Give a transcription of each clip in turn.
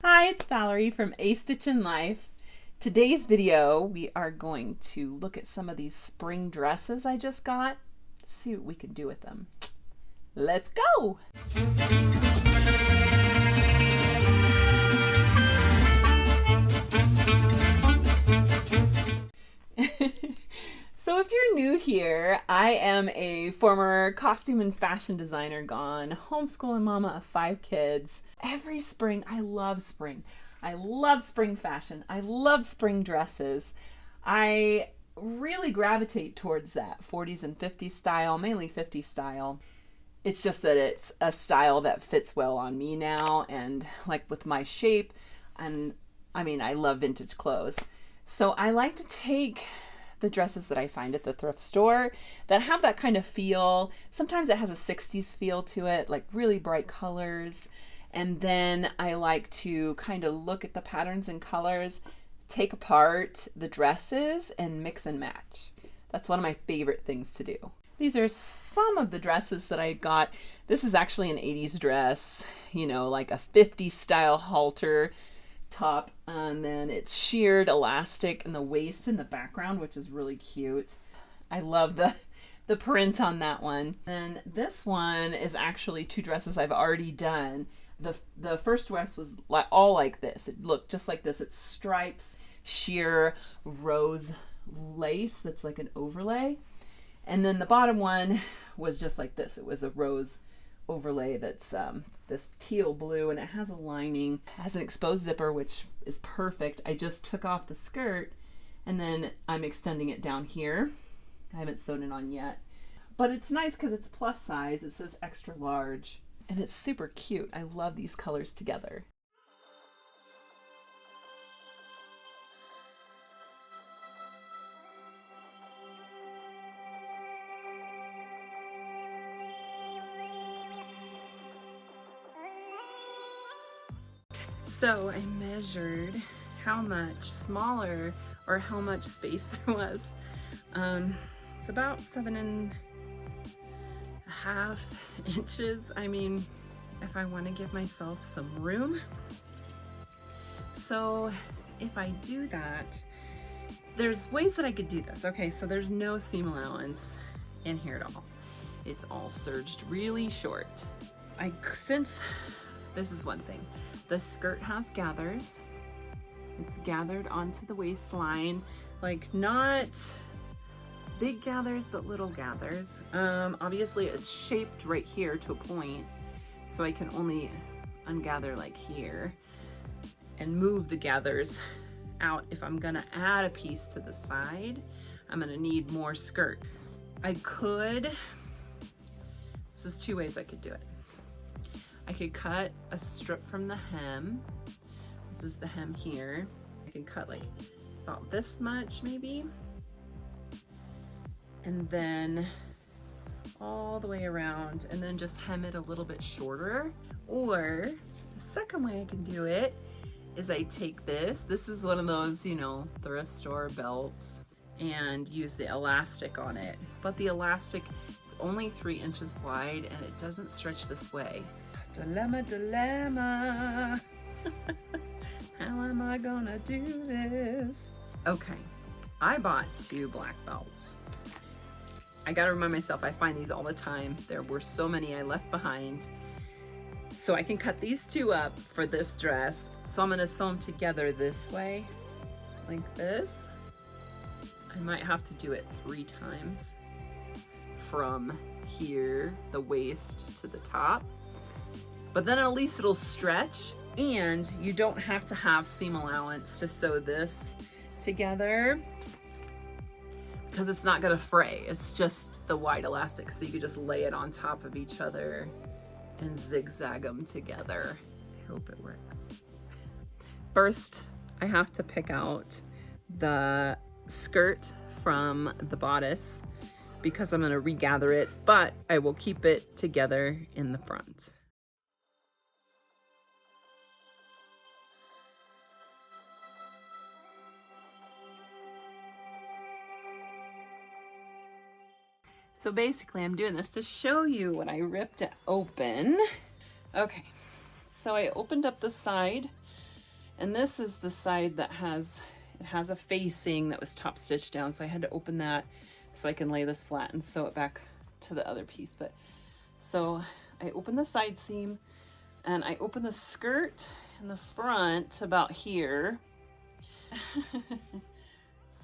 Hi, it's Valerie from A Stitch in Life. Today's video, we are going to look at some of these spring dresses I just got, see what we can do with them. Let's go! So if you're new here, I am a former costume and fashion designer gone homeschooling mama of 5 kids. Every spring, I love spring. I love spring fashion. I love spring dresses. I really gravitate towards that 40s and 50s style, mainly 50s style. It's just that it's a style that fits well on me now and like with my shape. And I love vintage clothes. So I like to take the dresses that I find at the thrift store that have that kind of feel. Sometimes it has a 60s feel to it, like really bright colors. And then I like to kind of look at the patterns and colors, take apart the dresses and mix and match. That's one of my favorite things to do. These are some of the dresses that I got. This is actually an 80s dress, like a 50s style halter top, and then it's sheared elastic in the waist in the background, which is really cute. I love the print on that one. And this one is actually 2 dresses I've already done. The first dress was all like this. It looked just like this. It's stripes, sheer rose lace that's like an overlay. And then the bottom one was just like this. It was a rose overlay that's this teal blue, and it has a lining. It has an exposed zipper, which is perfect. I just took off the skirt and then I'm extending it down here. I haven't sewn it on yet, but it's nice because it's plus size. It says extra large and it's super cute. I love these colors together. So I measured how much smaller or how much space there was. It's about 7.5 inches. If I want to give myself some room. So if I do that, there's ways that I could do this. Okay, so there's no seam allowance in here at all. It's all serged really short. Since this is one thing, the skirt has gathers. It's gathered onto the waistline, like not big gathers, but little gathers. Obviously it's shaped right here to a point, so I can only ungather like here and move the gathers out. If I'm gonna add a piece to the side, I'm gonna need more skirt. This is 2 ways I could do it. I could cut a strip from the hem. This is the hem here. I can cut like about this much maybe. And then all the way around and then just hem it a little bit shorter. Or the second way I can do it is I take this. This is one of those, thrift store belts, and use the elastic on it. But the elastic is only 3 inches wide and it doesn't stretch this way. Dilemma. How am I gonna do this? Okay, I bought 2 black belts. I gotta remind myself, I find these all the time. There were so many I left behind. So I can cut these 2 up for this dress. So I'm gonna sew them together this way, like this. I might have to do it 3 times from here, the waist to the top. But then at least it'll stretch, and you don't have to have seam allowance to sew this together because it's not gonna fray. It's just the wide elastic, so you can just lay it on top of each other and zigzag them together. I hope it works. First, I have to pick out the skirt from the bodice because I'm gonna regather it, but I will keep it together in the front. So basically I'm doing this to show you when I ripped it open. Okay, so I opened up the side And this is the side that it has a facing that was top stitched down, so I had to open that so I can lay this flat and sew it back to the other piece. But so I open the side seam and I open the skirt in the front about here.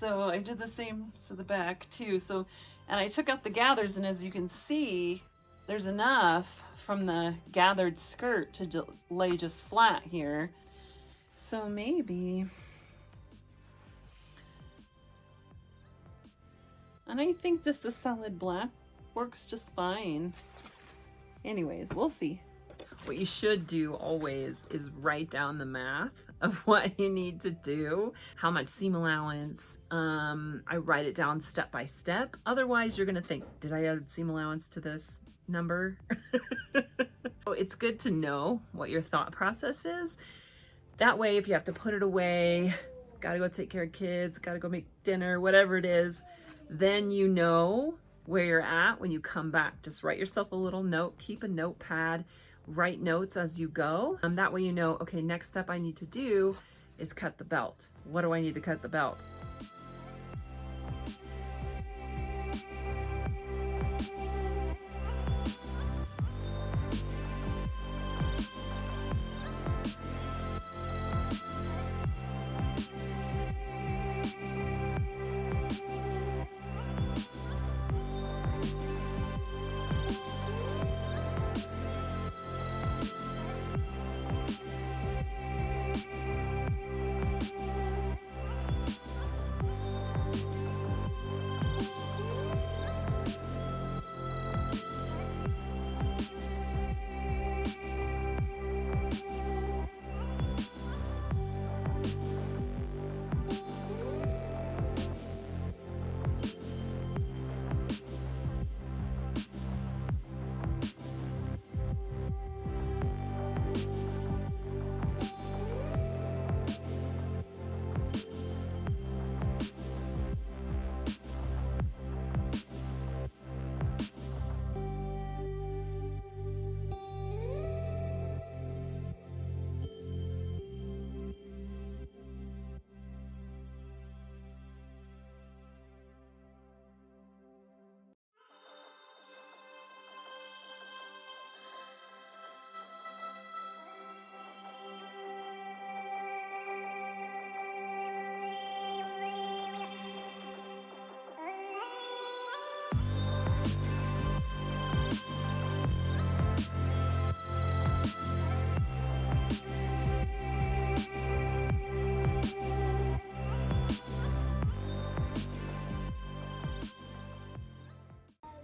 So I did the same to the back too. So, and I took out the gathers, and as you can see, there's enough from the gathered skirt to lay just flat here. So maybe, and I think just the solid black works just fine. Anyways, we'll see. What you should do always is write down the math of what you need to do, how much seam allowance. I write it down step by step. Otherwise, you're gonna think, did I add seam allowance to this number? So it's good to know what your thought process is. That way, if you have to put it away, gotta go take care of kids, gotta go make dinner, whatever it is, then you know where you're at when you come back. Just write yourself a little note, keep a notepad, write notes as you go. That way you know, okay, next step I need to do is cut the belt. What do I need to cut the belt?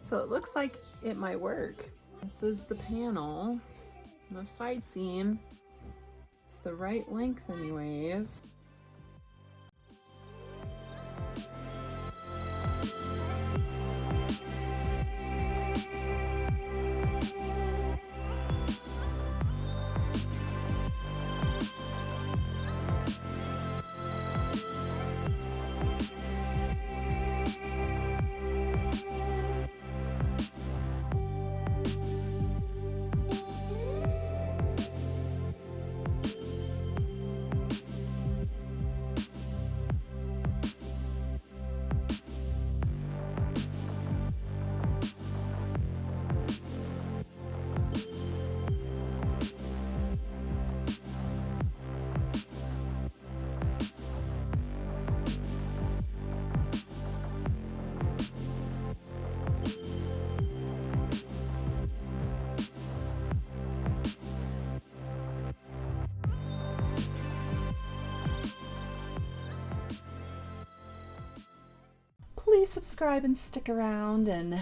So it looks like it might work. This is the panel, the side seam. It's the right length anyways. Please subscribe and stick around, and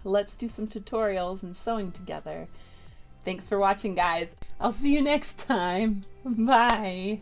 let's do some tutorials and sewing together. Thanks for watching, guys. I'll see you next time. Bye.